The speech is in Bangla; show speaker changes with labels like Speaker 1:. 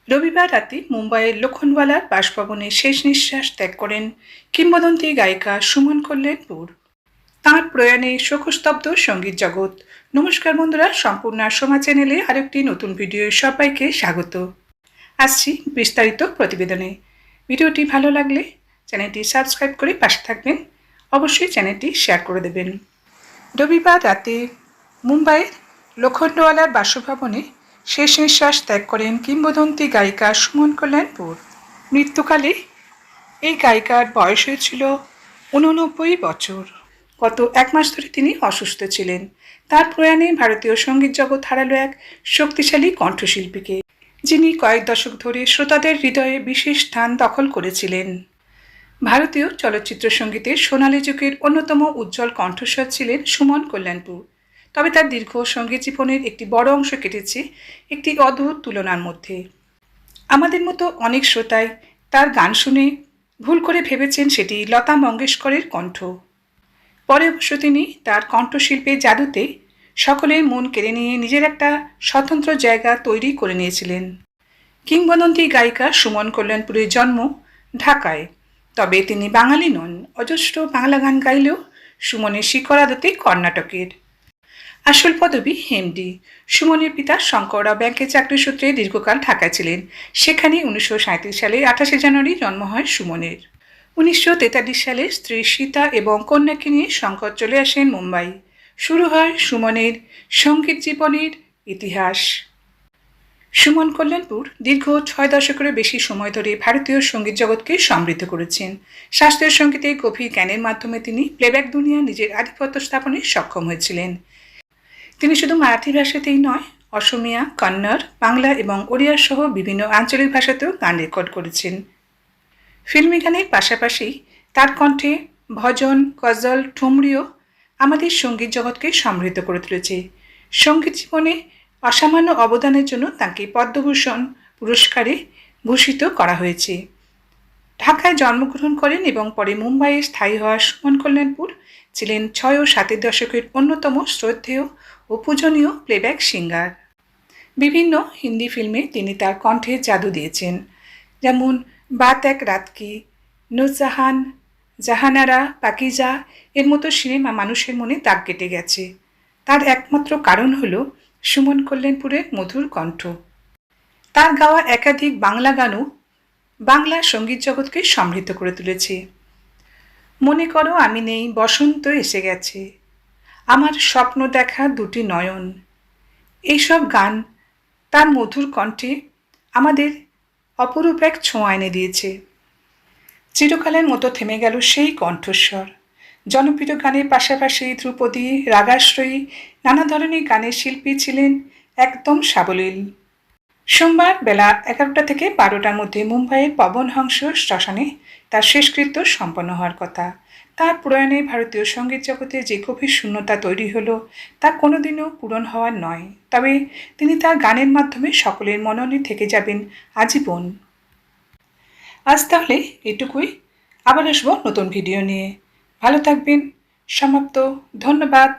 Speaker 1: রবিবার রাতে মুম্বাইয়ের লোখনওয়ালার বাসভবনে শেষ নিঃশ্বাস ত্যাগ করেন কিংবদন্তি গায়িকা সুমন কল্যাণপুর। তাঁর প্রয়াণে শোকস্তব্ধ সঙ্গীত জগৎ। নমস্কার বন্ধুরা, সম্পূর্ণ সোমা চ্যানেলে আরেকটি নতুন ভিডিও সবাইকে স্বাগত। আসছি বিস্তারিত প্রতিবেদনে। ভিডিওটি ভালো লাগলে চ্যানেলটি সাবস্ক্রাইব করে পাশে থাকবেন, অবশ্যই চ্যানেলটি শেয়ার করে দেবেন। রবিবার রাতে মুম্বাইয়ের লোখন্ডওয়ালার বাসভবনে শেষ নিঃশ্বাস ত্যাগ করেন কিংবদন্তি গায়িকা সুমন কল্যাণপুর। মৃত্যুকালে এই গায়িকার বয়স হয়েছিল 89 বছর। গত এক মাস ধরে তিনি অসুস্থ ছিলেন। তার প্রয়াণে ভারতীয় সঙ্গীত জগৎ হারালো এক শক্তিশালী কণ্ঠশিল্পীকে, যিনি কয়েক দশক ধরে শ্রোতাদের হৃদয়ে বিশেষ স্থান দখল করেছিলেন। ভারতীয় চলচ্চিত্র সঙ্গীতের সোনালী যুগের অন্যতম উজ্জ্বল কণ্ঠস্বর ছিলেন সুমন কল্যাণপুর। তবে তার দীর্ঘ সঙ্গীত জীবনের একটি বড় অংশ কেটেছে একটি অদ্ভুত তুলনার মধ্যে। আমাদের মতো অনেক শ্রোতাই তার গান শুনে ভুল করে ভেবেছেন সেটি লতা মঙ্গেশকরের কণ্ঠ। পরে অবশ্য তিনি তার কণ্ঠশিল্পের জাদুতে সকলের মন কেড়ে নিয়ে নিজের একটা স্বতন্ত্র জায়গা তৈরি করে নিয়েছিলেন। কিংবদন্তি গায়িকা সুমন কল্যাণপুরের জন্ম ঢাকায়, তবে তিনি বাঙালি নন। অজস্র বাংলা গান গাইলেও সুমনের শিকড় আদতে কর্ণাটকের। আসল পদবী হেমডি। সুমনের পিতা শঙ্কররাও ব্যাংকে চাকরি সূত্রে দীর্ঘকাল ঢাকায় ছিলেন। সেখানে 1937 সালে 28 জানুয়ারি জন্ম হয় সুমনের। 1943 সালে স্ত্রী সীতা এবং কন্যাকে নিয়ে শঙ্কর চলে আসেন মুম্বাই। শুরু হয় সুমনের সঙ্গীত জীবনের ইতিহাস। সুমন কল্যাণপুর দীর্ঘ 6 দশকেরও বেশি সময় ধরে ভারতীয় সঙ্গীত জগৎকে সমৃদ্ধ করেছেন। শাস্ত্রীয় সঙ্গীতে গভীর জ্ঞানের মাধ্যমে তিনি প্লেব্যাক দুনিয়া নিজের আধিপত্য স্থাপনে সক্ষম হয়েছিলেন। তিনি শুধু মারাঠি ভাষাতেই নয়, অসমিয়া, কন্নড়, বাংলা এবং ওড়িয়া সহ বিভিন্ন আঞ্চলিক ভাষাতেও গান রেকর্ড করেছেন। ফিল্মি গানের পাশাপাশি তার কণ্ঠে ভজন, গজল, ঠুমরিও আমাদের সঙ্গীত জগৎকে সমৃদ্ধ করে তুলেছে। সঙ্গীত জীবনে অসামান্য অবদানের জন্য তাকে পদ্মভূষণ পুরস্কারে ভূষিত করা হয়েছে। ঢাকায় জন্মগ্রহণ করেন এবং পরে মুম্বাইয়ে স্থায়ী হওয়া সুমন কল্যাণপুর ছিলেন 6 ও 7 দশকের অন্যতম শ্রদ্ধেয় ও পূজনীয় প্লেব্যাক সিঙ্গার। বিভিন্ন হিন্দি ফিল্মে তিনি তার কণ্ঠে জাদু দিয়েছেন, যেমন বাত এক রাত কি, নূরজাহান, জাহানারা, পাকিজা এর মতো সিনেমা মানুষের মনে দাগ কেটে গেছে। তার একমাত্র কারণ হল সুমন কল্যাণপুরের মধুর কণ্ঠ। তার গাওয়া একাধিক বাংলা গানও বাংলা সঙ্গীত জগৎকে সমৃদ্ধ করে তুলেছে। মনে করো আমি নেই, বসন্ত এসে গেছে, আমার স্বপ্ন দেখা দুটি নয়ন, এইসব গান তার মধুর কণ্ঠে আমাদের অপরূপ এক ছোঁয়া এনে দিয়েছে। চিরকালের মতো থেমে গেল সেই কণ্ঠস্বর। জনপ্রিয় গানের পাশাপাশি ধ্রুপদী, রাগাশ্রয়ী নানা ধরনের গানের শিল্পী ছিলেন একদম সাবলীল। সোমবার বেলা 11টা থেকে 12টার মধ্যে মুম্বাইয়ের পবনহংস শ্মশানে তার শেষকৃত্য সম্পন্ন হওয়ার কথা। তার প্রয়াণে ভারতীয় সঙ্গীত জগতে যে গভীর শূন্যতা তৈরি হলো তা কোনোদিনও পূরণ হওয়ার নয়। তবে তিনি তার গানের মাধ্যমে সকলের মননে থেকে যাবেন আজীবন। আজ তাহলে এটুকুই, আবার আসবো নতুন ভিডিও নিয়ে। ভালো থাকবেন। সমাপ্ত। ধন্যবাদ।